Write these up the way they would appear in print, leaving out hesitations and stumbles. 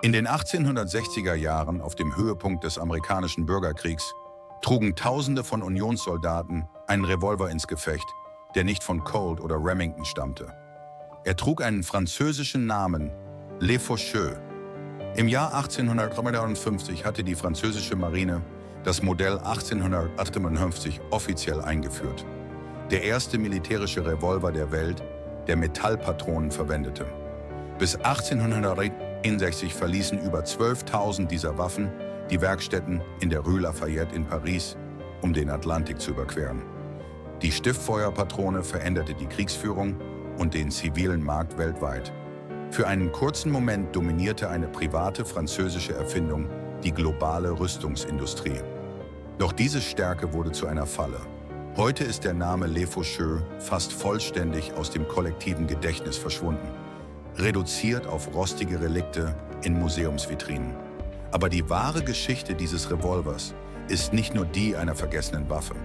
In den 1860er Jahren, auf dem Höhepunkt des amerikanischen Bürgerkriegs, trugen Tausende von Unionssoldaten einen Revolver ins Gefecht, der nicht von Colt oder Remington stammte. Er trug einen französischen Namen, Les Faucheux. Im Jahr 1853 hatte die französische Marine das Modell 1858 offiziell eingeführt. Der erste militärische Revolver der Welt, der Metallpatronen verwendete. Bis 1861 verließen über 12.000 dieser Waffen die Werkstätten in der Rue Lafayette in Paris, um den Atlantik zu überqueren. Die Stiffeuerpatrone veränderte die Kriegsführung und den zivilen Markt weltweit. Für einen kurzen Moment dominierte eine private französische Erfindung die globale Rüstungsindustrie. Doch diese Stärke wurde zu einer Falle. Heute ist der Name Les Faucheux fast vollständig aus dem kollektiven Gedächtnis verschwunden, reduziert auf rostige Relikte in Museumsvitrinen. Aber die wahre Geschichte dieses Revolvers ist nicht nur die einer vergessenen Waffe.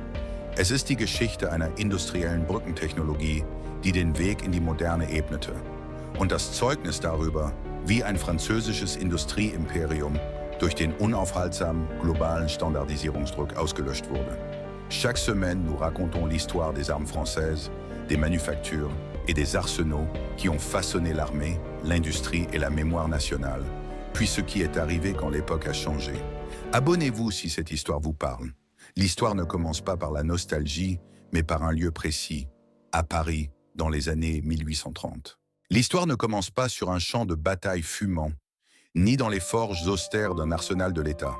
Es ist die Geschichte einer industriellen Brückentechnologie, die den Weg in die Moderne ebnete. Und das Zeugnis darüber, wie ein französisches Industrieimperium durch den unaufhaltsamen globalen Standardisierungsdruck ausgelöscht wurde. Chaque semaine, nous racontons l'histoire des armes françaises, des manufactures et des arsenaux qui ont façonné l'armée, l'industrie et la mémoire nationale, puis ce qui est arrivé quand l'époque a changé. Abonnez-vous si cette histoire vous parle. L'histoire ne commence pas par la nostalgie, mais par un lieu précis, à Paris, dans les années 1830. L'histoire ne commence pas sur un champ de bataille fumant, ni dans les forges austères d'un arsenal de l'État.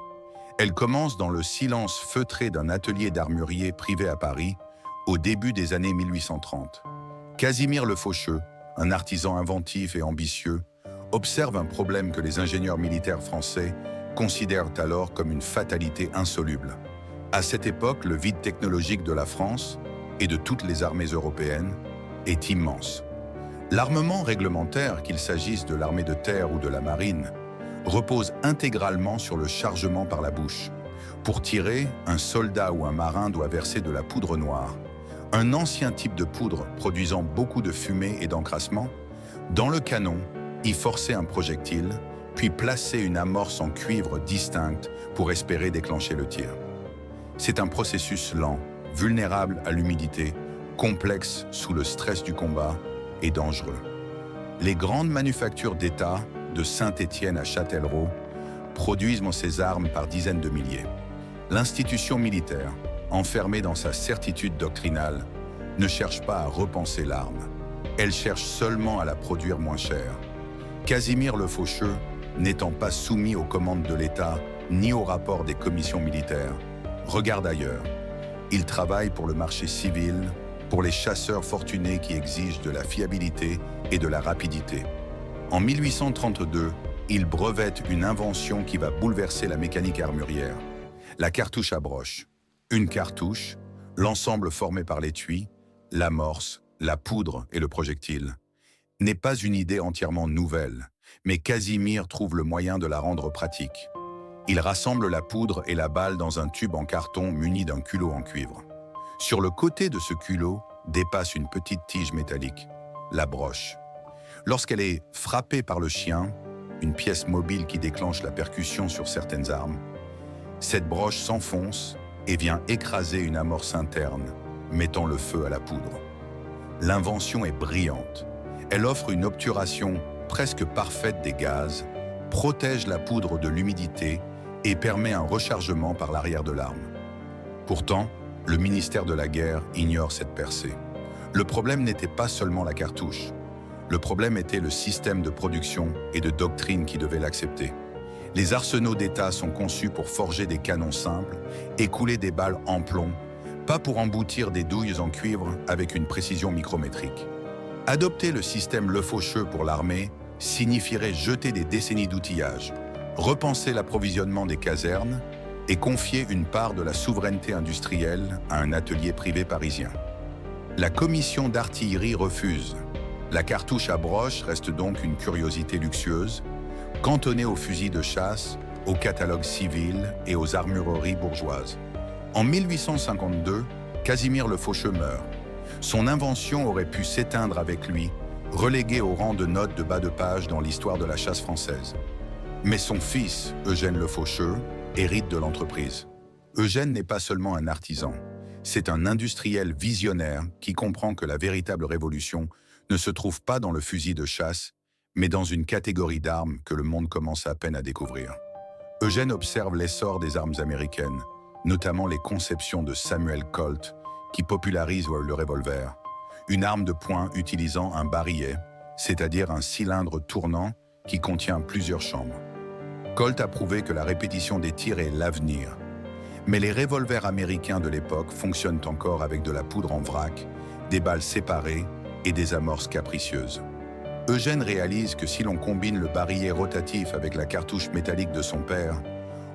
Elle commence dans le silence feutré d'un atelier d'armurier privé à Paris, au début des années 1830. Casimir Le Faucheux, un artisan inventif et ambitieux, observe un problème que les ingénieurs militaires français considèrent alors comme une fatalité insoluble. À cette époque, le vide technologique de la France et de toutes les armées européennes est immense. L'armement réglementaire, qu'il s'agisse de l'armée de terre ou de la marine, repose intégralement sur le chargement par la bouche. Pour tirer, un soldat ou un marin doit verser de la poudre noire, un ancien type de poudre produisant beaucoup de fumée et d'encrassement, dans le canon, y forcer un projectile, puis placer une amorce en cuivre distincte pour espérer déclencher le tir. C'est un processus lent, vulnérable à l'humidité, complexe sous le stress du combat et dangereux. Les grandes manufactures d'État, de Saint-Étienne à Châtellerault, produisent ces armes par dizaines de milliers. L'institution militaire, enfermée dans sa certitude doctrinale, ne cherche pas à repenser l'arme. Elle cherche seulement à la produire moins chère. Casimir Le Faucheux, n'étant pas soumis aux commandes de l'État ni aux rapports des commissions militaires, regarde ailleurs. Il travaille pour le marché civil, pour les chasseurs fortunés qui exigent de la fiabilité et de la rapidité. En 1832, il brevette une invention qui va bouleverser la mécanique armurière, la cartouche à broche. Une cartouche, l'ensemble formé par l'étui, l'amorce, la poudre et le projectile, n'est pas une idée entièrement nouvelle, mais Casimir trouve le moyen de la rendre pratique. Il rassemble la poudre et la balle dans un tube en carton muni d'un culot en cuivre. Sur le côté de ce culot dépasse une petite tige métallique, la broche. Lorsqu'elle est frappée par le chien, une pièce mobile qui déclenche la percussion sur certaines armes, cette broche s'enfonce et vient écraser une amorce interne, mettant le feu à la poudre. L'invention est brillante. Elle offre une obturation presque parfaite des gaz, protège la poudre de l'humidité et permet un rechargement par l'arrière de l'arme. Pourtant, le ministère de la Guerre ignore cette percée. Le problème n'était pas seulement la cartouche. Le problème était le système de production et de doctrine qui devait l'accepter. Les arsenaux d'État sont conçus pour forger des canons simples et couler des balles en plomb, pas pour emboutir des douilles en cuivre avec une précision micrométrique. Adopter le système Le Faucheux pour l'armée signifierait jeter des décennies d'outillage, repenser l'approvisionnement des casernes et confier une part de la souveraineté industrielle à un atelier privé parisien. La commission d'artillerie refuse. La cartouche à broche reste donc une curiosité luxueuse, cantonnée aux fusils de chasse, aux catalogues civils et aux armureries bourgeoises. En 1852, Casimir Le Faucheux meurt. Son invention aurait pu s'éteindre avec lui, reléguée au rang de note de bas de page dans l'histoire de la chasse française. Mais son fils, Eugène Le Faucheux, hérite de l'entreprise. Eugène n'est pas seulement un artisan, c'est un industriel visionnaire qui comprend que la véritable révolution ne se trouve pas dans le fusil de chasse, mais dans une catégorie d'armes que le monde commence à peine à découvrir. Eugène observe l'essor des armes américaines, notamment les conceptions de Samuel Colt, qui popularise le revolver, une arme de poing utilisant un barillet, c'est-à-dire un cylindre tournant qui contient plusieurs chambres. Colt a prouvé que la répétition des tirs est l'avenir. Mais les revolvers américains de l'époque fonctionnent encore avec de la poudre en vrac, des balles séparées et des amorces capricieuses. Eugène réalise que si l'on combine le barillet rotatif avec la cartouche métallique de son père,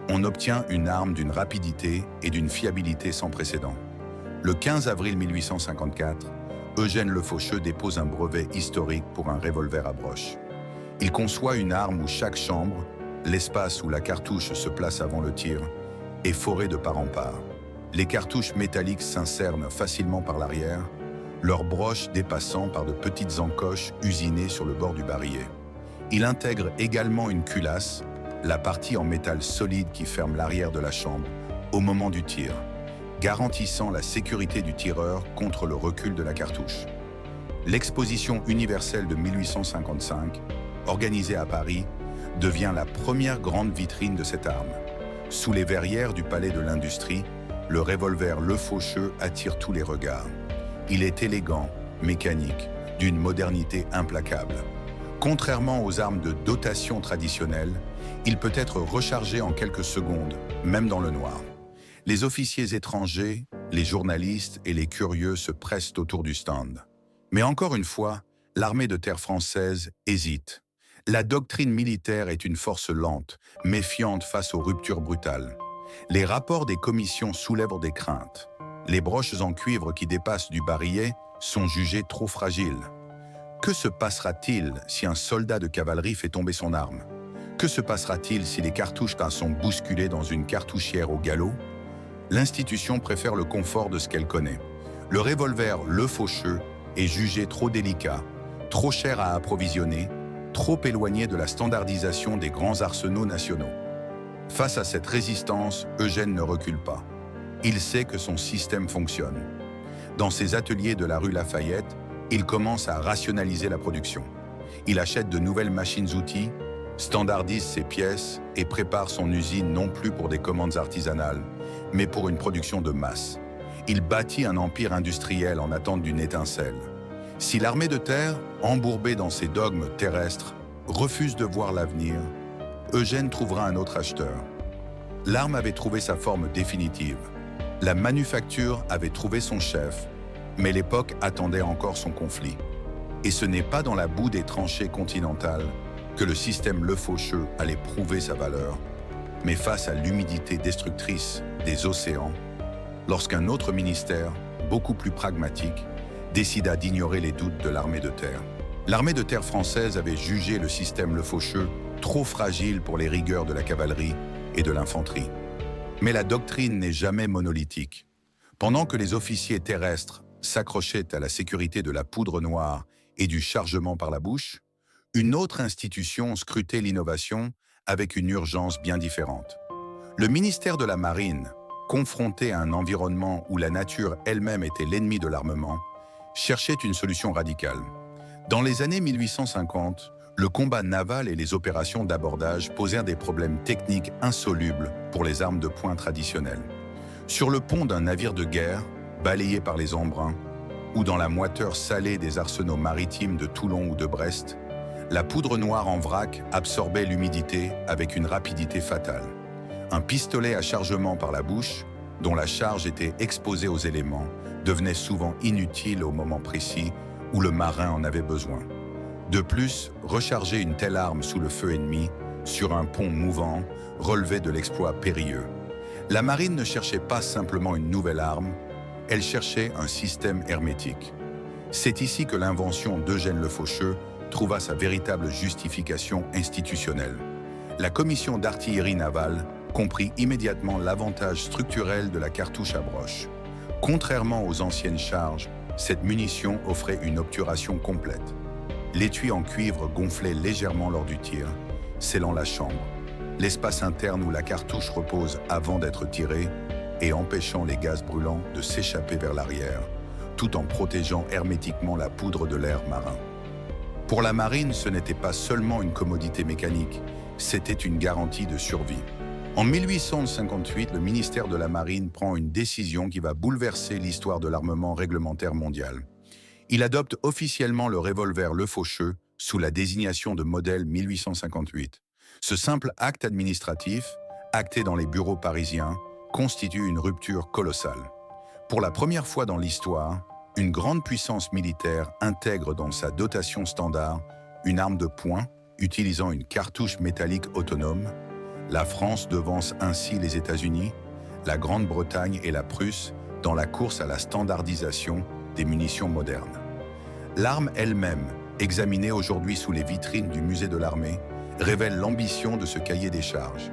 on obtient une arme d'une rapidité et d'une fiabilité sans précédent. Le 15 avril 1854, Eugène Le Faucheux dépose un brevet historique pour un revolver à broche. Il conçoit une arme où chaque chambre, l'espace où la cartouche se place avant le tir, est forée de part en part. Les cartouches métalliques s'insèrent facilement par l'arrière, leurs broches dépassant par de petites encoches usinées sur le bord du barillet. Il intègre également une culasse, la partie en métal solide qui ferme l'arrière de la chambre, au moment du tir, garantissant la sécurité du tireur contre le recul de la cartouche. L'Exposition universelle de 1855, organisée à Paris, devient la première grande vitrine de cette arme. Sous les verrières du Palais de l'Industrie, le revolver Le Faucheux attire tous les regards. Il est élégant, mécanique, d'une modernité implacable. Contrairement aux armes de dotation traditionnelles, il peut être rechargé en quelques secondes, même dans le noir. Les officiers étrangers, les journalistes et les curieux se pressent autour du stand. Mais encore une fois, l'armée de terre française hésite. La doctrine militaire est une force lente, méfiante face aux ruptures brutales. Les rapports des commissions soulèvent des craintes. Les broches en cuivre qui dépassent du barillet sont jugées trop fragiles. Que se passera-t-il si un soldat de cavalerie fait tomber son arme? Que se passera-t-il si les cartouches sont bousculées dans une cartouchière au galop? L'institution préfère le confort de ce qu'elle connaît. Le revolver Le Faucheux est jugé trop délicat, trop cher à approvisionner, trop éloigné de la standardisation des grands arsenaux nationaux. Face à cette résistance, Eugène ne recule pas. Il sait que son système fonctionne. Dans ses ateliers de la rue Lafayette, il commence à rationaliser la production. Il achète de nouvelles machines-outils, standardise ses pièces et prépare son usine non plus pour des commandes artisanales, mais pour une production de masse. Il bâtit un empire industriel en attente d'une étincelle. Si l'armée de terre, embourbée dans ses dogmes terrestres, refuse de voir l'avenir, Eugène trouvera un autre acheteur. L'arme avait trouvé sa forme définitive. La manufacture avait trouvé son chef, mais l'époque attendait encore son conflit. Et ce n'est pas dans la boue des tranchées continentales que le système Le Faucheux allait prouver sa valeur, mais face à l'humidité destructrice des océans, lorsqu'un autre ministère, beaucoup plus pragmatique, décida d'ignorer les doutes de l'armée de terre. L'armée de terre française avait jugé le système Le Faucheux trop fragile pour les rigueurs de la cavalerie et de l'infanterie. Mais la doctrine n'est jamais monolithique. Pendant que les officiers terrestres s'accrochaient à la sécurité de la poudre noire et du chargement par la bouche, une autre institution scrutait l'innovation avec une urgence bien différente. Le ministère de la Marine, confronté à un environnement où la nature elle-même était l'ennemi de l'armement, cherchait une solution radicale. Dans les années 1850, le combat naval et les opérations d'abordage posèrent des problèmes techniques insolubles pour les armes de poing traditionnelles. Sur le pont d'un navire de guerre, balayé par les embruns, ou dans la moiteur salée des arsenaux maritimes de Toulon ou de Brest, la poudre noire en vrac absorbait l'humidité avec une rapidité fatale. Un pistolet à chargement par la bouche, dont la charge était exposée aux éléments, devenait souvent inutile au moment précis où le marin en avait besoin. De plus, recharger une telle arme sous le feu ennemi, sur un pont mouvant, relevait de l'exploit périlleux. La marine ne cherchait pas simplement une nouvelle arme, elle cherchait un système hermétique. C'est ici que l'invention d'Eugène Le Faucheux trouva sa véritable justification institutionnelle. La commission d'artillerie navale comprit immédiatement l'avantage structurel de la cartouche à broche. Contrairement aux anciennes charges, cette munition offrait une obturation complète. L'étui en cuivre gonflait légèrement lors du tir, scellant la chambre. l'espace interne où la cartouche repose avant d'être tirée et empêchant les gaz brûlants de s'échapper vers l'arrière, tout en protégeant hermétiquement la poudre de l'air marin. Pour la marine, ce n'était pas seulement une commodité mécanique, c'était une garantie de survie. En 1858, le ministère de la Marine prend une décision qui va bouleverser l'histoire de l'armement réglementaire mondial. Il adopte officiellement le revolver Le Faucheux sous la désignation de modèle 1858. Ce simple acte administratif, acté dans les bureaux parisiens, constitue une rupture colossale. Pour la première fois dans l'histoire, une grande puissance militaire intègre dans sa dotation standard une arme de poing utilisant une cartouche métallique autonome. La France devance ainsi les États-Unis, la Grande-Bretagne et la Prusse dans la course à la standardisation des munitions modernes. L'arme elle-même, examinée aujourd'hui sous les vitrines du musée de l'armée, révèle l'ambition de ce cahier des charges.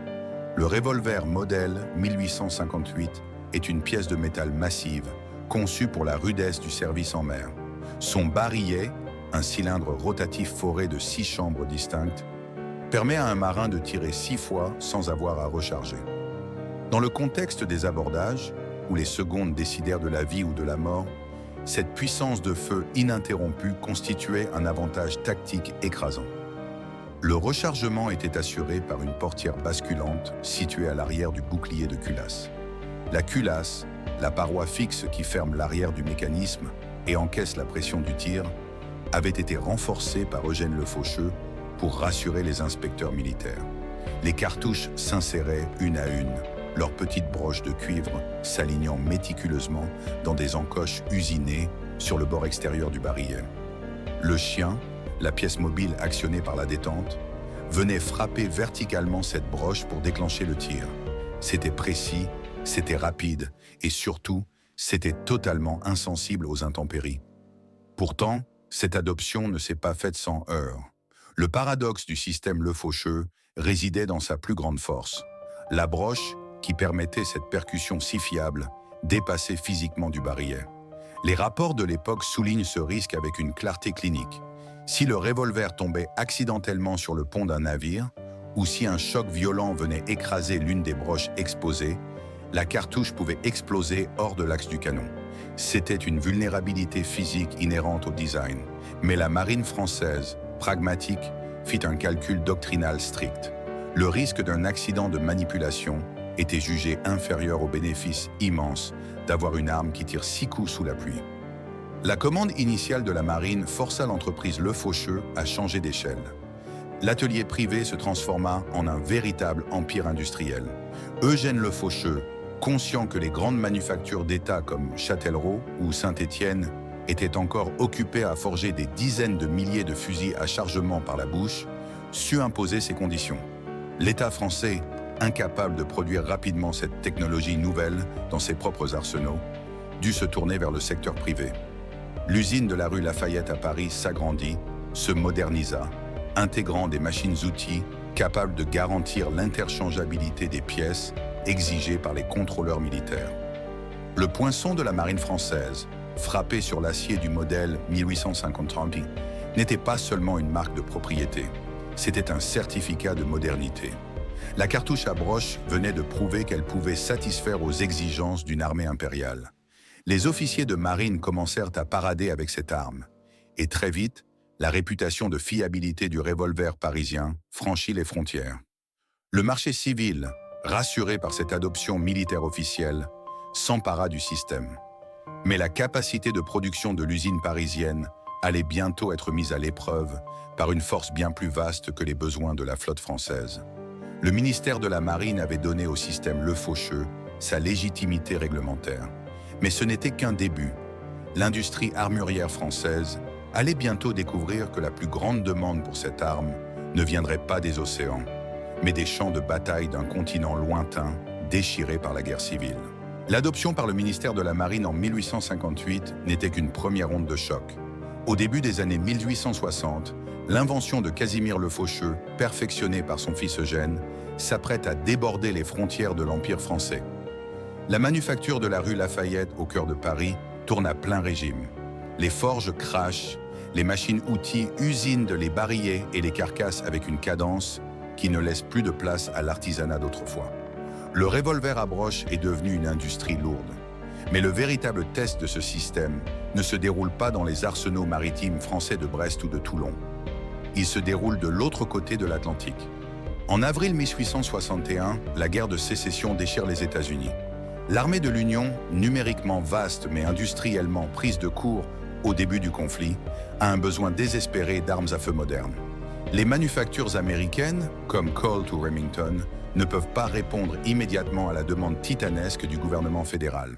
Le revolver modèle 1858 est une pièce de métal massive, conçue pour la rudesse du service en mer. Son barillet, un cylindre rotatif foré de 6 chambres distinctes, permet à un marin de tirer 6 fois sans avoir à recharger. Dans le contexte des abordages, où les secondes décidèrent de la vie ou de la mort, cette puissance de feu ininterrompue constituait un avantage tactique écrasant. Le rechargement était assuré par une portière basculante située à l'arrière du bouclier de culasse. La culasse, la paroi fixe qui ferme l'arrière du mécanisme et encaisse la pression du tir, avait été renforcée par Eugène Le Faucheux pour rassurer les inspecteurs militaires. Les cartouches s'inséraient une à une, leurs petites broches de cuivre s'alignant méticuleusement dans des encoches usinées sur le bord extérieur du barillet. Le chien, la pièce mobile actionnée par la détente, venait frapper verticalement cette broche pour déclencher le tir. C'était précis, c'était rapide et surtout, c'était totalement insensible aux intempéries. Pourtant, cette adoption ne s'est pas faite sans heurts. Le paradoxe du système Le Faucheux résidait dans sa plus grande force. La broche, qui permettait cette percussion si fiable, dépassait physiquement du barillet. Les rapports de l'époque soulignent ce risque avec une clarté clinique. Si le revolver tombait accidentellement sur le pont d'un navire, ou si un choc violent venait écraser l'une des broches exposées, la cartouche pouvait exploser hors de l'axe du canon. C'était une vulnérabilité physique inhérente au design. Mais la marine française, pragmatique, fit un calcul doctrinal strict. Le risque d'un accident de manipulation était jugé inférieur au bénéfice immense d'avoir une arme qui tire 6 coups sous la pluie. La commande initiale de la marine força l'entreprise Le Faucheux à changer d'échelle. L'atelier privé se transforma en un véritable empire industriel. Eugène Le Faucheux, conscient que les grandes manufactures d'État comme Châtellerault ou Saint-Étienne étaient encore occupées à forger des dizaines de milliers de fusils à chargement par la bouche, sut imposer ses conditions. L'État français, incapable de produire rapidement cette technologie nouvelle dans ses propres arsenaux, dut se tourner vers le secteur privé. L'usine de la rue Lafayette à Paris s'agrandit, se modernisa, intégrant des machines-outils capables de garantir l'interchangeabilité des pièces exigées par les contrôleurs militaires. Le poinçon de la marine française, frappé sur l'acier du modèle 1850, n'était pas seulement une marque de propriété, c'était un certificat de modernité. La cartouche à broche venait de prouver qu'elle pouvait satisfaire aux exigences d'une armée impériale. Les officiers de marine commencèrent à parader avec cette arme, et très vite, la réputation de fiabilité du revolver parisien franchit les frontières. Le marché civil, rassuré par cette adoption militaire officielle, s'empara du système. Mais la capacité de production de l'usine parisienne allait bientôt être mise à l'épreuve par une force bien plus vaste que les besoins de la flotte française. Le ministère de la Marine avait donné au système Le Faucheux sa légitimité réglementaire. Mais ce n'était qu'un début. L'industrie armurière française allait bientôt découvrir que la plus grande demande pour cette arme ne viendrait pas des océans, mais des champs de bataille d'un continent lointain, déchiré par la guerre civile. L'adoption par le ministère de la Marine en 1858 n'était qu'une première onde de choc. Au début des années 1860, l'invention de Casimir Le Faucheux, perfectionnée par son fils Eugène, s'apprête à déborder les frontières de l'Empire français. La manufacture de la rue Lafayette au cœur de Paris tourne à plein régime. Les forges crachent, les machines-outils usinent de les barillets et les carcasses avec une cadence qui ne laisse plus de place à l'artisanat d'autrefois. Le revolver à broche est devenu une industrie lourde. Mais le véritable test de ce système ne se déroule pas dans les arsenaux maritimes français de Brest ou de Toulon. Il se déroule de l'autre côté de l'Atlantique. En avril 1861, la guerre de sécession déchire les États-Unis. L'armée de l'Union, numériquement vaste mais industriellement prise de court au début du conflit, a un besoin désespéré d'armes à feu modernes. Les manufactures américaines, comme Colt ou Remington, ne peuvent pas répondre immédiatement à la demande titanesque du gouvernement fédéral.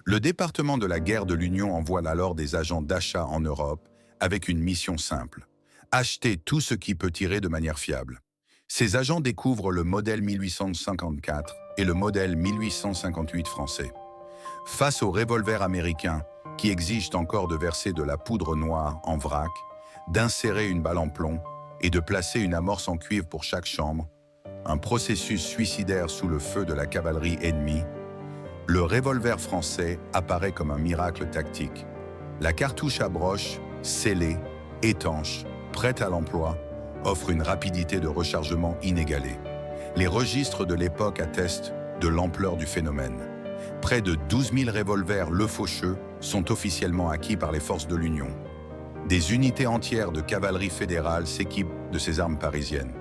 Le département de la guerre de l'Union envoie alors des agents d'achat en Europe avec une mission simple: acheter tout ce qui peut tirer de manière fiable. Ces agents découvrent le modèle 1854 et le modèle 1858 français. Face aux revolvers américains, qui exigent encore de verser de la poudre noire en vrac, d'insérer une balle en plomb et de placer une amorce en cuivre pour chaque chambre, un processus suicidaire sous le feu de la cavalerie ennemie, le revolver français apparaît comme un miracle tactique. La cartouche à broche, scellée, étanche, prête à l'emploi, offre une rapidité de rechargement inégalée. Les registres de l'époque attestent de l'ampleur du phénomène. Près de 12 000 revolvers Le Faucheux sont officiellement acquis par les forces de l'Union. Des unités entières de cavalerie fédérale s'équipent de ces armes parisiennes.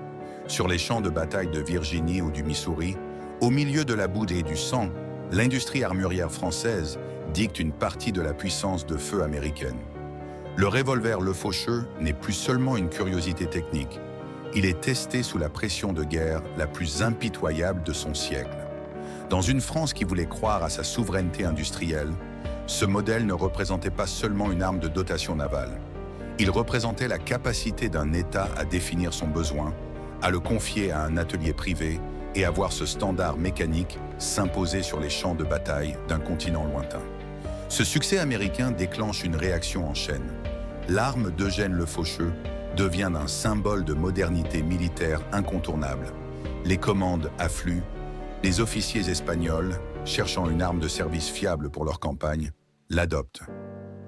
Sur les champs de bataille de Virginie ou du Missouri, au milieu de la boue et du sang, l'industrie armurière française dicte une partie de la puissance de feu américaine. Le revolver Le Faucheux n'est plus seulement une curiosité technique. Il est testé sous la pression de guerre la plus impitoyable de son siècle. Dans une France qui voulait croire à sa souveraineté industrielle, ce modèle ne représentait pas seulement une arme de dotation navale. Il représentait la capacité d'un État à définir son besoin, à le confier à un atelier privé et à voir ce standard mécanique s'imposer sur les champs de bataille d'un continent lointain. Ce succès américain déclenche une réaction en chaîne. L'arme d'Eugène Le Faucheux devient un symbole de modernité militaire incontournable. Les commandes affluent, les officiers espagnols, cherchant une arme de service fiable pour leur campagne, l'adoptent.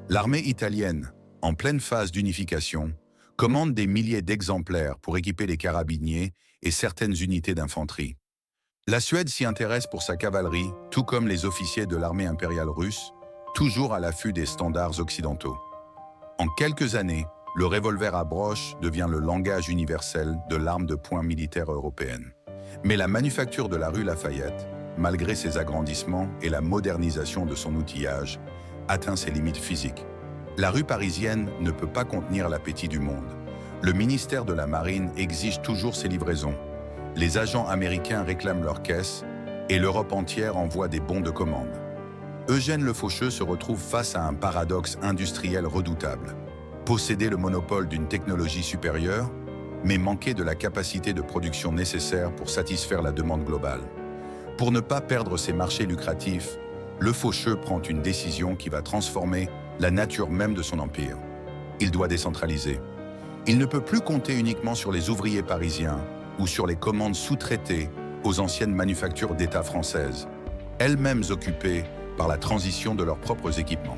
L'armée italienne, en pleine phase d'unification, commande des milliers d'exemplaires pour équiper les carabiniers et certaines unités d'infanterie. La Suède s'y intéresse pour sa cavalerie, tout comme les officiers de l'armée impériale russe, toujours à l'affût des standards occidentaux. En quelques années, le revolver à broche devient le langage universel de l'arme de poing militaire européenne. Mais la manufacture de la rue Lafayette, malgré ses agrandissements et la modernisation de son outillage, atteint ses limites physiques. La rue parisienne ne peut pas contenir l'appétit du monde. Le ministère de la Marine exige toujours ses livraisons. Les agents américains réclament leurs caisses et l'Europe entière envoie des bons de commande. Eugène Le Faucheux se retrouve face à un paradoxe industriel redoutable. Posséder le monopole d'une technologie supérieure, mais manquer de la capacité de production nécessaire pour satisfaire la demande globale. Pour ne pas perdre ses marchés lucratifs, Le Faucheux prend une décision qui va transformer la nature même de son empire. Il doit décentraliser. Il ne peut plus compter uniquement sur les ouvriers parisiens ou sur les commandes sous-traitées aux anciennes manufactures d'État françaises, elles-mêmes occupées par la transition de leurs propres équipements.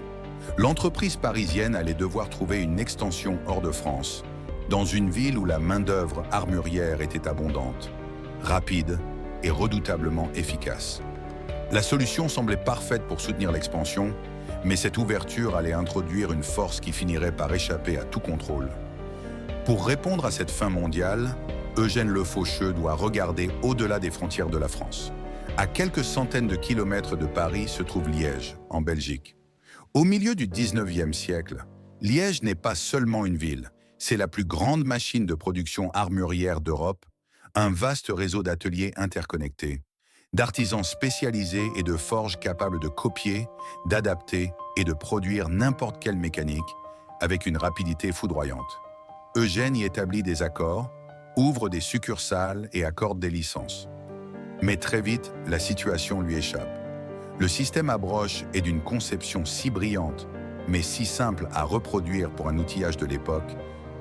L'entreprise parisienne allait devoir trouver une extension hors de France, dans une ville où la main-d'œuvre armurière était abondante, rapide et redoutablement efficace. La solution semblait parfaite pour soutenir l'expansion, mais cette ouverture allait introduire une force qui finirait par échapper à tout contrôle. Pour répondre à cette fin mondiale, Eugène Le Faucheux doit regarder au-delà des frontières de la France. À quelques centaines de kilomètres de Paris se trouve Liège, en Belgique. Au milieu du 19e siècle, Liège n'est pas seulement une ville, c'est la plus grande machine de production armurière d'Europe, un vaste réseau d'ateliers interconnectés, d'artisans spécialisés et de forges capables de copier, d'adapter et de produire n'importe quelle mécanique avec une rapidité foudroyante. Eugène y établit des accords, ouvre des succursales et accorde des licences. Mais très vite, la situation lui échappe. Le système à broche est d'une conception si brillante, mais si simple à reproduire pour un outillage de l'époque,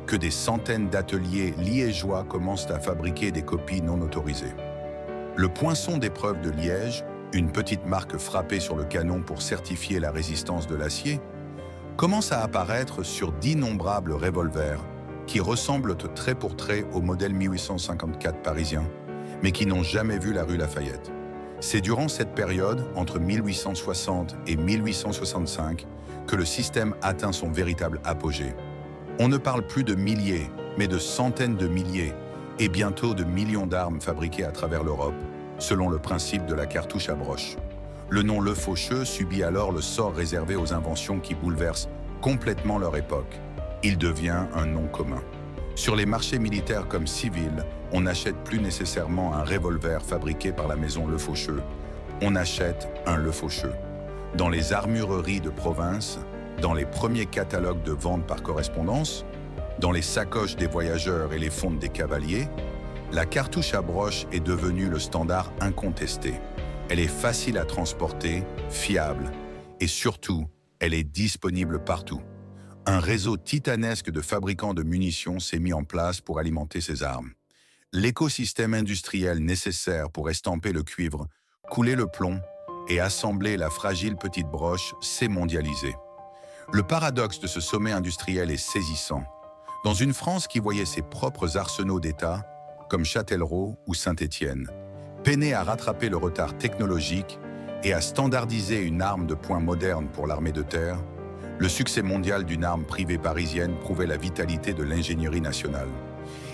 que des centaines d'ateliers liégeois commencent à fabriquer des copies non autorisées. Le poinçon d'épreuve de Liège, une petite marque frappée sur le canon pour certifier la résistance de l'acier, commence à apparaître sur d'innombrables revolvers qui ressemblent trait pour trait au modèle 1854 parisien, mais qui n'ont jamais vu la rue Lafayette. C'est durant cette période, entre 1860 et 1865, que le système atteint son véritable apogée. On ne parle plus de milliers, mais de centaines de milliers, et bientôt de millions d'armes fabriquées à travers l'Europe, selon le principe de la cartouche à broche. Le nom Le Faucheux subit alors le sort réservé aux inventions qui bouleversent complètement leur époque. Il devient un nom commun. Sur les marchés militaires comme civils, on n'achète plus nécessairement un revolver fabriqué par la maison Le Faucheux. On achète un Le Faucheux. Dans les armureries de province, dans les premiers catalogues de vente par correspondance, dans les sacoches des voyageurs et les fondes des cavaliers, la cartouche à broche est devenue le standard incontesté. Elle est facile à transporter, fiable, et surtout, elle est disponible partout. Un réseau titanesque de fabricants de munitions s'est mis en place pour alimenter ces armes. L'écosystème industriel nécessaire pour estamper le cuivre, couler le plomb et assembler la fragile petite broche s'est mondialisé. Le paradoxe de ce sommet industriel est saisissant. Dans une France qui voyait ses propres arsenaux d'État, comme Châtellerault ou Saint-Étienne, peiner à rattraper le retard technologique et à standardiser une arme de poing moderne pour l'armée de terre, le succès mondial d'une arme privée parisienne prouvait la vitalité de l'ingénierie nationale.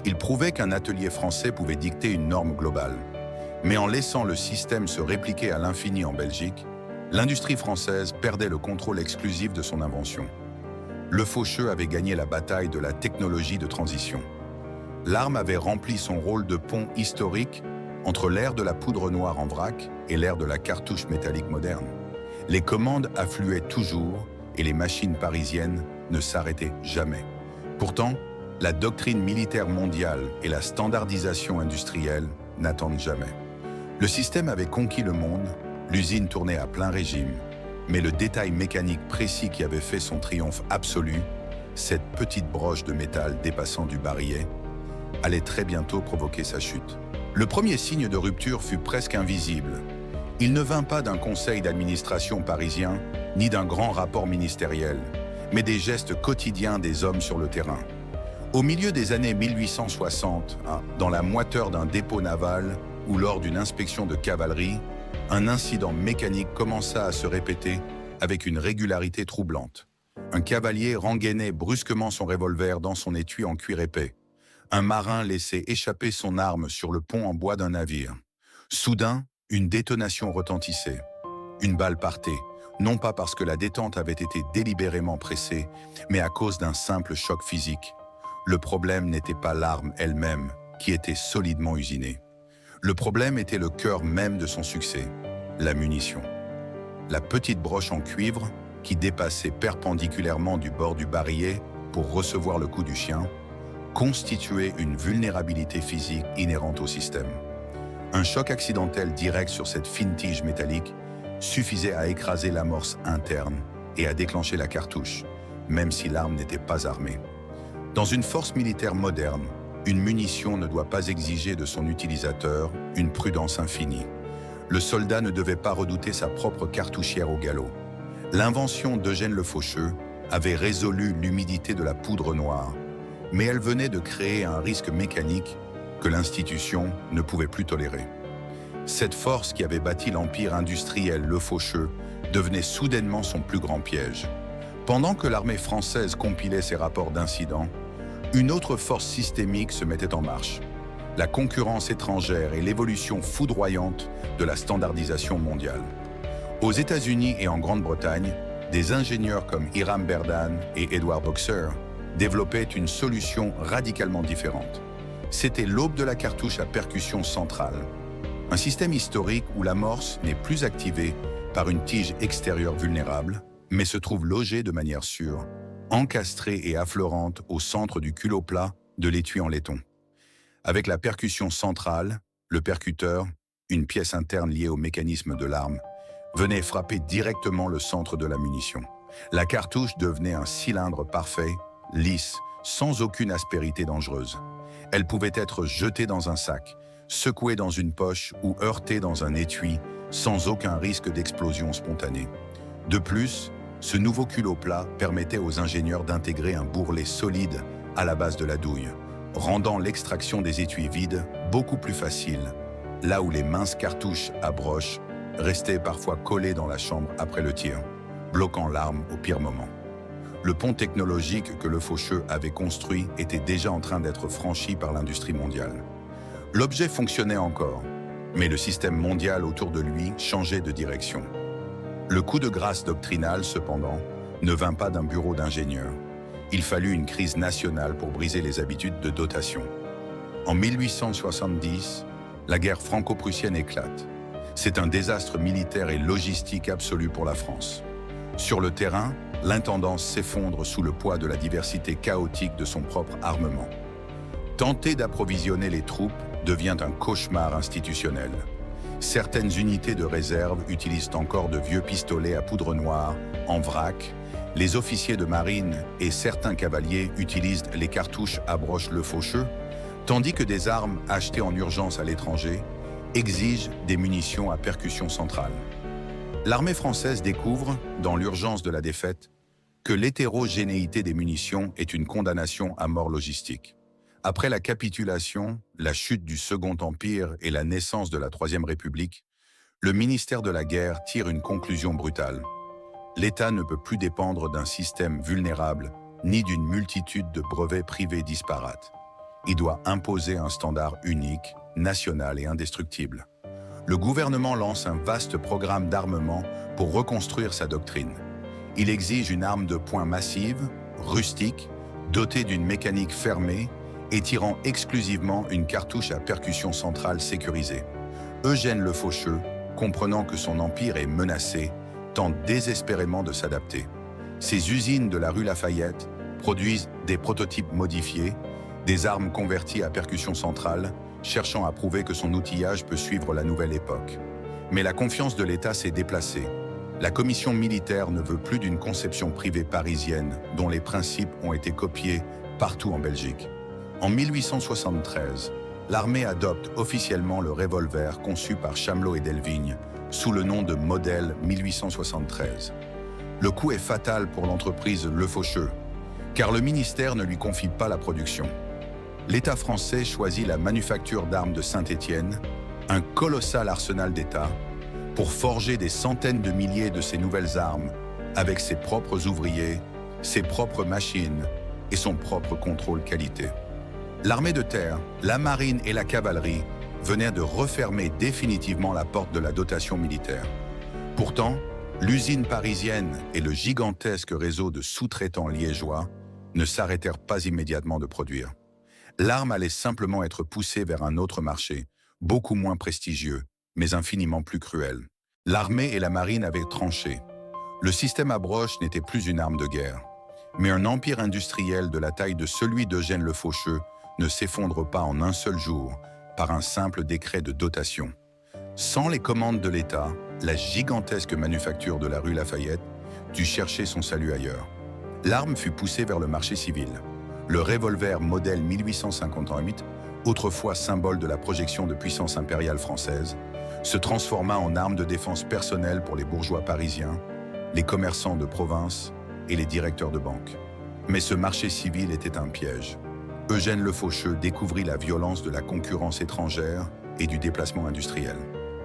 Il prouvait qu'un atelier français pouvait dicter une norme globale. Mais en laissant le système se répliquer à l'infini en Belgique, l'industrie française perdait le contrôle exclusif de son invention. Le Faucheux avait gagné la bataille de la technologie de transition. L'arme avait rempli son rôle de pont historique entre l'ère de la poudre noire en vrac et l'ère de la cartouche métallique moderne. Les commandes affluaient toujours et les machines parisiennes ne s'arrêtaient jamais. Pourtant, la doctrine militaire mondiale et la standardisation industrielle n'attendent jamais. Le système avait conquis le monde, l'usine tournait à plein régime, mais le détail mécanique précis qui avait fait son triomphe absolu, cette petite broche de métal dépassant du barillet, allait très bientôt provoquer sa chute. Le premier signe de rupture fut presque invisible. Il ne vint pas d'un conseil d'administration parisien, ni d'un grand rapport ministériel, mais des gestes quotidiens des hommes sur le terrain. Au milieu des années 1860, dans la moiteur d'un dépôt naval ou lors d'une inspection de cavalerie, un incident mécanique commença à se répéter avec une régularité troublante. Un cavalier rengainait brusquement son revolver dans son étui en cuir épais. Un marin laissait échapper son arme sur le pont en bois d'un navire. Soudain, une détonation retentissait. Une balle partait, non pas parce que la détente avait été délibérément pressée, mais à cause d'un simple choc physique. Le problème n'était pas l'arme elle-même, qui était solidement usinée. Le problème était le cœur même de son succès, la munition. La petite broche en cuivre, qui dépassait perpendiculairement du bord du barillet pour recevoir le coup du chien, constituait une vulnérabilité physique inhérente au système. Un choc accidentel direct sur cette fine tige métallique suffisait à écraser l'amorce interne et à déclencher la cartouche, même si l'arme n'était pas armée. Dans une force militaire moderne, une munition ne doit pas exiger de son utilisateur une prudence infinie. Le soldat ne devait pas redouter sa propre cartouchière au galop. L'invention d'Eugène Le Faucheux avait résolu l'humidité de la poudre noire, mais elle venait de créer un risque mécanique que l'institution ne pouvait plus tolérer. Cette force qui avait bâti l'empire industriel Le Faucheux devenait soudainement son plus grand piège. Pendant que l'armée française compilait ses rapports d'incidents, une autre force systémique se mettait en marche. La concurrence étrangère et l'évolution foudroyante de la standardisation mondiale. Aux États-Unis et en Grande-Bretagne, des ingénieurs comme Hiram Berdan et Edward Boxer développaient une solution radicalement différente. C'était l'aube de la cartouche à percussion centrale. Un système historique où l'amorce n'est plus activée par une tige extérieure vulnérable, mais se trouve logée de manière sûre, encastrée et affleurante au centre du culot plat de l'étui en laiton. Avec la percussion centrale, le percuteur, une pièce interne liée au mécanisme de l'arme, venait frapper directement le centre de la munition. La cartouche devenait un cylindre parfait, lisse, sans aucune aspérité dangereuse. Elle pouvait être jetée dans un sac, secouée dans une poche ou heurtée dans un étui, sans aucun risque d'explosion spontanée. De plus, ce nouveau culot plat permettait aux ingénieurs d'intégrer un bourrelet solide à la base de la douille, rendant l'extraction des étuis vides beaucoup plus facile, là où les minces cartouches à broche restaient parfois collées dans la chambre après le tir, bloquant l'arme au pire moment. Le pont technologique que le Faucheux avait construit était déjà en train d'être franchi par l'industrie mondiale. L'objet fonctionnait encore, mais le système mondial autour de lui changeait de direction. Le coup de grâce doctrinal, cependant, ne vint pas d'un bureau d'ingénieurs. Il fallut une crise nationale pour briser les habitudes de dotation. En 1870, la guerre franco-prussienne éclate. C'est un désastre militaire et logistique absolu pour la France. Sur le terrain, l'intendance s'effondre sous le poids de la diversité chaotique de son propre armement. Tenter d'approvisionner les troupes devient un cauchemar institutionnel. Certaines unités de réserve utilisent encore de vieux pistolets à poudre noire, en vrac. Les officiers de marine et certains cavaliers utilisent les cartouches à broche Le Faucheux, tandis que des armes achetées en urgence à l'étranger exigent des munitions à percussion centrale. L'armée française découvre, dans l'urgence de la défaite, que l'hétérogénéité des munitions est une condamnation à mort logistique. Après la capitulation, la chute du Second Empire et la naissance de la Troisième République, le ministère de la Guerre tire une conclusion brutale. L'État ne peut plus dépendre d'un système vulnérable ni d'une multitude de brevets privés disparates. Il doit imposer un standard unique, national et indestructible. Le gouvernement lance un vaste programme d'armement pour reconstruire sa doctrine. Il exige une arme de poing massive, rustique, dotée d'une mécanique fermée et tirant exclusivement une cartouche à percussion centrale sécurisée. Eugène Le Faucheux, comprenant que son empire est menacé, tente désespérément de s'adapter. Ses usines de la rue Lafayette produisent des prototypes modifiés, des armes converties à percussion centrale, cherchant à prouver que son outillage peut suivre la nouvelle époque. Mais la confiance de l'État s'est déplacée. La commission militaire ne veut plus d'une conception privée parisienne dont les principes ont été copiés partout en Belgique. En 1873, l'armée adopte officiellement le revolver conçu par Chamelot et Delvigne sous le nom de modèle 1873. Le coup est fatal pour l'entreprise Le Faucheux, car le ministère ne lui confie pas la production. L'État français choisit la manufacture d'armes de Saint-Étienne, un colossal arsenal d'État, pour forger des centaines de milliers de ces nouvelles armes avec ses propres ouvriers, ses propres machines et son propre contrôle qualité. L'armée de terre, la marine et la cavalerie venaient de refermer définitivement la porte de la dotation militaire. Pourtant, l'usine parisienne et le gigantesque réseau de sous-traitants liégeois ne s'arrêtèrent pas immédiatement de produire. L'arme allait simplement être poussée vers un autre marché, beaucoup moins prestigieux, mais infiniment plus cruel. L'armée et la marine avaient tranché. Le système à broche n'était plus une arme de guerre, mais un empire industriel de la taille de celui d'Eugène Le Faucheux ne s'effondre pas en un seul jour par un simple décret de dotation. Sans les commandes de l'État, la gigantesque manufacture de la rue Lafayette dut chercher son salut ailleurs. L'arme fut poussée vers le marché civil. Le revolver modèle 1858, autrefois symbole de la projection de puissance impériale française, se transforma en arme de défense personnelle pour les bourgeois parisiens, les commerçants de province et les directeurs de banque. Mais ce marché civil était un piège. Eugène Le Faucheux découvrit la violence de la concurrence étrangère et du déplacement industriel.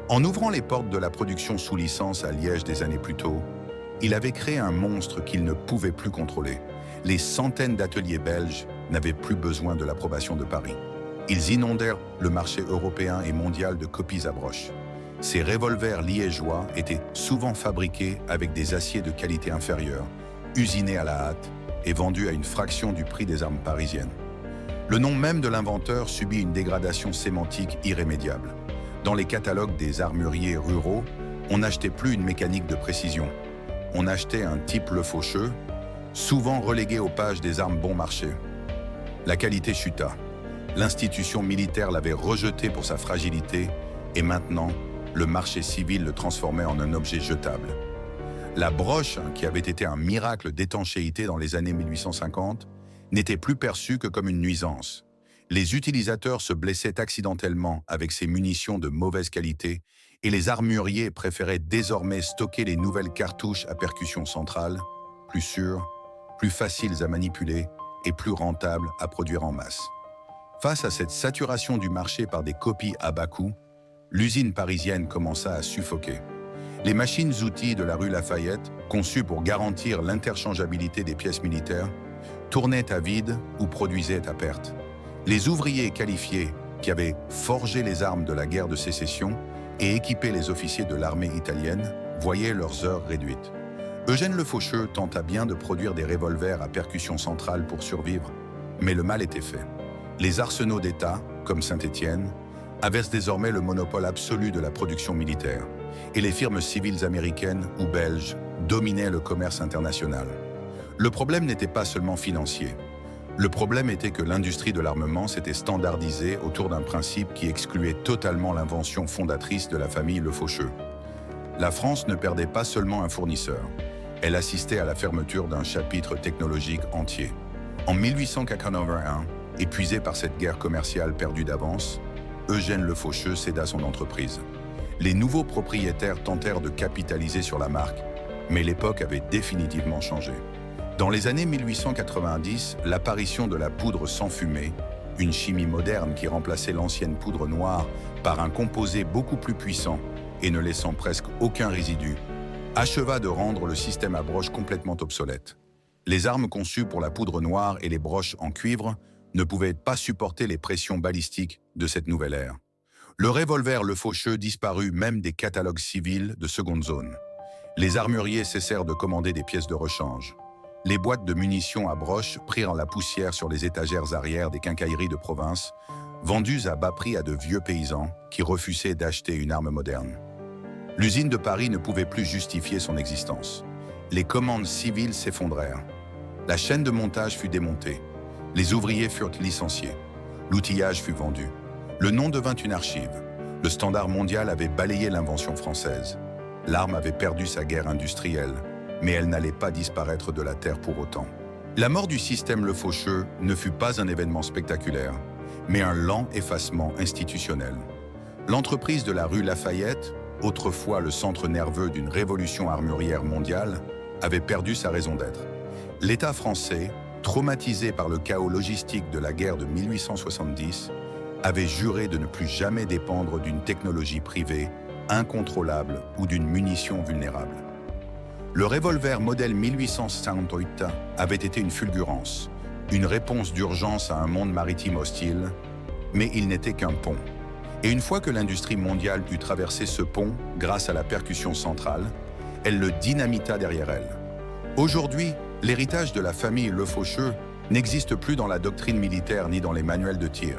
En ouvrant les portes de la production sous licence à Liège des années plus tôt, il avait créé un monstre qu'il ne pouvait plus contrôler. Les centaines d'ateliers belges n'avaient plus besoin de l'approbation de Paris. Ils inondèrent le marché européen et mondial de copies à broche. Ces revolvers liégeois étaient souvent fabriqués avec des aciers de qualité inférieure, usinés à la hâte et vendus à une fraction du prix des armes parisiennes. Le nom même de l'inventeur subit une dégradation sémantique irrémédiable. Dans les catalogues des armuriers ruraux, on n'achetait plus une mécanique de précision. On achetait un type Le Faucheux, souvent relégué aux pages des armes bon marché. La qualité chuta. L'institution militaire l'avait rejeté pour sa fragilité et maintenant, le marché civil le transformait en un objet jetable. La broche, qui avait été un miracle d'étanchéité dans les années 1850, n'était plus perçue que comme une nuisance. Les utilisateurs se blessaient accidentellement avec ces munitions de mauvaise qualité et les armuriers préféraient désormais stocker les nouvelles cartouches à percussion centrale, plus sûres, plus faciles à manipuler et plus rentable à produire en masse. Face à cette saturation du marché par des copies à bas coût, l'usine parisienne commença à suffoquer. Les machines-outils de la rue Lafayette, conçues pour garantir l'interchangeabilité des pièces militaires, tournaient à vide ou produisaient à perte. Les ouvriers qualifiés qui avaient forgé les armes de la guerre de sécession et équipé les officiers de l'armée italienne voyaient leurs heures réduites. Eugène Le Faucheux tenta bien de produire des revolvers à percussion centrale pour survivre, mais le mal était fait. Les arsenaux d'État, comme Saint-Étienne, avaient désormais le monopole absolu de la production militaire, et les firmes civiles américaines ou belges dominaient le commerce international. Le problème n'était pas seulement financier. Le problème était que l'industrie de l'armement s'était standardisée autour d'un principe qui excluait totalement l'invention fondatrice de la famille Le Faucheux. La France ne perdait pas seulement un fournisseur, elle assistait à la fermeture d'un chapitre technologique entier. En 1881, épuisé par cette guerre commerciale perdue d'avance, Eugène Le Faucheux céda son entreprise. Les nouveaux propriétaires tentèrent de capitaliser sur la marque, mais l'époque avait définitivement changé. Dans les années 1890, l'apparition de la poudre sans fumée, une chimie moderne qui remplaçait l'ancienne poudre noire par un composé beaucoup plus puissant et ne laissant presque aucun résidu, acheva de rendre le système à broche complètement obsolète. Les armes conçues pour la poudre noire et les broches en cuivre ne pouvaient pas supporter les pressions balistiques de cette nouvelle ère. Le revolver Le Faucheux disparut même des catalogues civils de seconde zone. Les armuriers cessèrent de commander des pièces de rechange. Les boîtes de munitions à broche prirent la poussière sur les étagères arrière des quincailleries de province, vendues à bas prix à de vieux paysans qui refusaient d'acheter une arme moderne. L'usine de Paris ne pouvait plus justifier son existence. Les commandes civiles s'effondrèrent. La chaîne de montage fut démontée. Les ouvriers furent licenciés. L'outillage fut vendu. Le nom devint une archive. Le standard mondial avait balayé l'invention française. L'arme avait perdu sa guerre industrielle, mais elle n'allait pas disparaître de la terre pour autant. La mort du système Le Faucheux ne fut pas un événement spectaculaire, mais un lent effacement institutionnel. L'entreprise de la rue Lafayette, autrefois le centre nerveux d'une révolution armurière mondiale, avait perdu sa raison d'être. L'État français, traumatisé par le chaos logistique de la guerre de 1870, avait juré de ne plus jamais dépendre d'une technologie privée, incontrôlable ou d'une munition vulnérable. Le revolver modèle 1858 avait été une fulgurance, une réponse d'urgence à un monde maritime hostile, mais il n'était qu'un pont. Et une fois que l'industrie mondiale eut traversé ce pont grâce à la percussion centrale, elle le dynamita derrière elle. Aujourd'hui, l'héritage de la famille Le Faucheux n'existe plus dans la doctrine militaire ni dans les manuels de tir.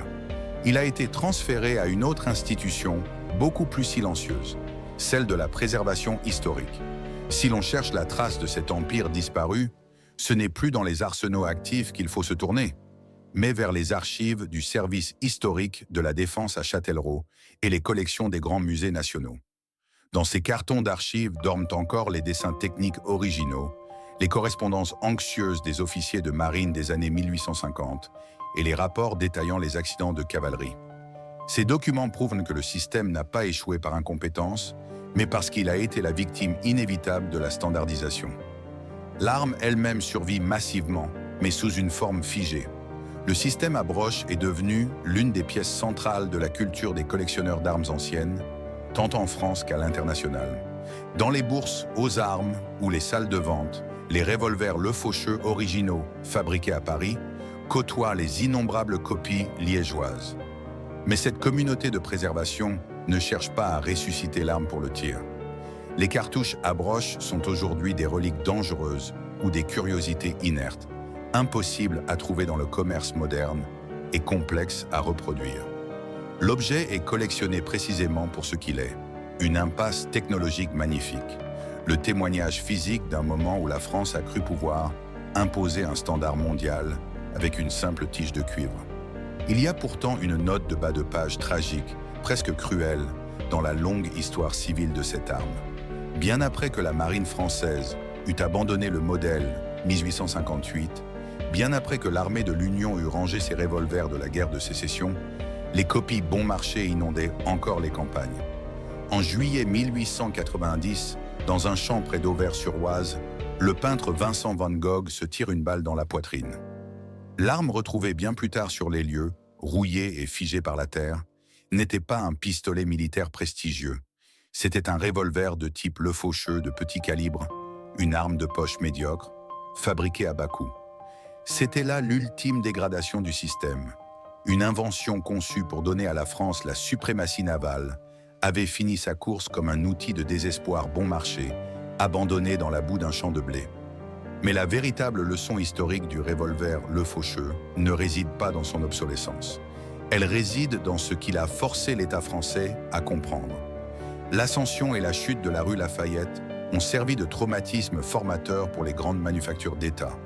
Il a été transféré à une autre institution beaucoup plus silencieuse, celle de la préservation historique. Si l'on cherche la trace de cet empire disparu, ce n'est plus dans les arsenaux actifs qu'il faut se tourner, mais vers les archives du service historique de la défense à Châtellerault et les collections des grands musées nationaux. Dans ces cartons d'archives dorment encore les dessins techniques originaux, les correspondances anxieuses des officiers de marine des années 1850 et les rapports détaillant les accidents de cavalerie. Ces documents prouvent que le système n'a pas échoué par incompétence, mais parce qu'il a été la victime inévitable de la standardisation. L'arme elle-même survit massivement, mais sous une forme figée. Le système à broche est devenu l'une des pièces centrales de la culture des collectionneurs d'armes anciennes, tant en France qu'à l'international. Dans les bourses aux armes ou les salles de vente, les revolvers Le Faucheux originaux, fabriqués à Paris, côtoient les innombrables copies liégeoises. Mais cette communauté de préservation ne cherche pas à ressusciter l'arme pour le tir. Les cartouches à broche sont aujourd'hui des reliques dangereuses ou des curiosités inertes, impossibles à trouver dans le commerce moderne et complexes à reproduire. L'objet est collectionné précisément pour ce qu'il est, une impasse technologique magnifique, le témoignage physique d'un moment où la France a cru pouvoir imposer un standard mondial avec une simple tige de cuivre. Il y a pourtant une note de bas de page tragique, presque cruelle, dans la longue histoire civile de cette arme. Bien après que la marine française eut abandonné le modèle 1858, bien après que l'armée de l'Union eut rangé ses revolvers de la guerre de sécession, les copies bon marché inondaient encore les campagnes. En juillet 1890, dans un champ près d'Auvers-sur-Oise, le peintre Vincent van Gogh se tire une balle dans la poitrine. L'arme retrouvée bien plus tard sur les lieux, rouillée et figée par la terre, n'était pas un pistolet militaire prestigieux. C'était un revolver de type Le Faucheux de petit calibre, une arme de poche médiocre, fabriquée à bas coût. C'était là l'ultime dégradation du système. Une invention conçue pour donner à la France la suprématie navale avait fini sa course comme un outil de désespoir bon marché, abandonné dans la boue d'un champ de blé. Mais la véritable leçon historique du revolver Le Faucheux ne réside pas dans son obsolescence. Elle réside dans ce qu'il a forcé l'État français à comprendre. L'ascension et la chute de la rue Lafayette ont servi de traumatisme formateur pour les grandes manufactures d'État.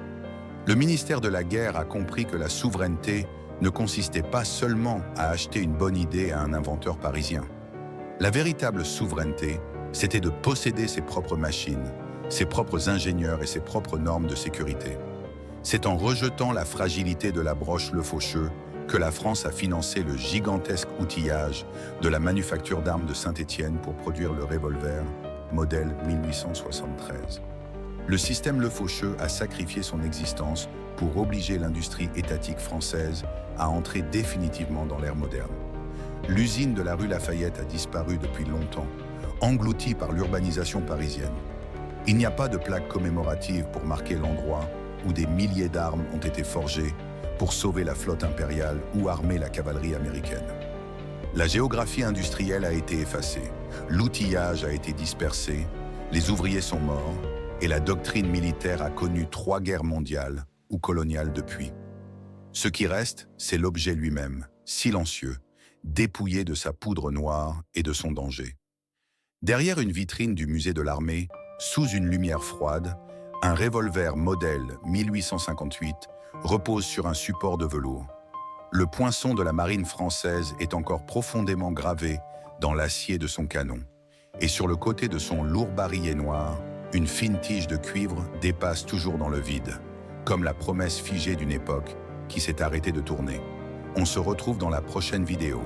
Le ministère de la Guerre a compris que la souveraineté ne consistait pas seulement à acheter une bonne idée à un inventeur parisien. La véritable souveraineté, c'était de posséder ses propres machines, ses propres ingénieurs et ses propres normes de sécurité. C'est en rejetant la fragilité de la broche Le Faucheux que la France a financé le gigantesque outillage de la manufacture d'armes de Saint-Étienne pour produire le revolver modèle 1873. Le système Le Faucheux a sacrifié son existence pour obliger l'industrie étatique française à entrer définitivement dans l'ère moderne. L'usine de la rue Lafayette a disparu depuis longtemps, engloutie par l'urbanisation parisienne. Il n'y a pas de plaque commémorative pour marquer l'endroit où des milliers d'armes ont été forgées pour sauver la flotte impériale ou armer la cavalerie américaine. La géographie industrielle a été effacée, l'outillage a été dispersé, les ouvriers sont morts et la doctrine militaire a connu 3 guerres mondiales ou coloniales depuis. Ce qui reste, c'est l'objet lui-même, silencieux, dépouillé de sa poudre noire et de son danger. Derrière une vitrine du musée de l'armée, sous une lumière froide, un revolver modèle 1858 repose sur un support de velours. Le poinçon de la marine française est encore profondément gravé dans l'acier de son canon. Et sur le côté de son lourd barillet noir, une fine tige de cuivre dépasse toujours dans le vide, comme la promesse figée d'une époque qui s'est arrêtée de tourner. On se retrouve dans la prochaine vidéo.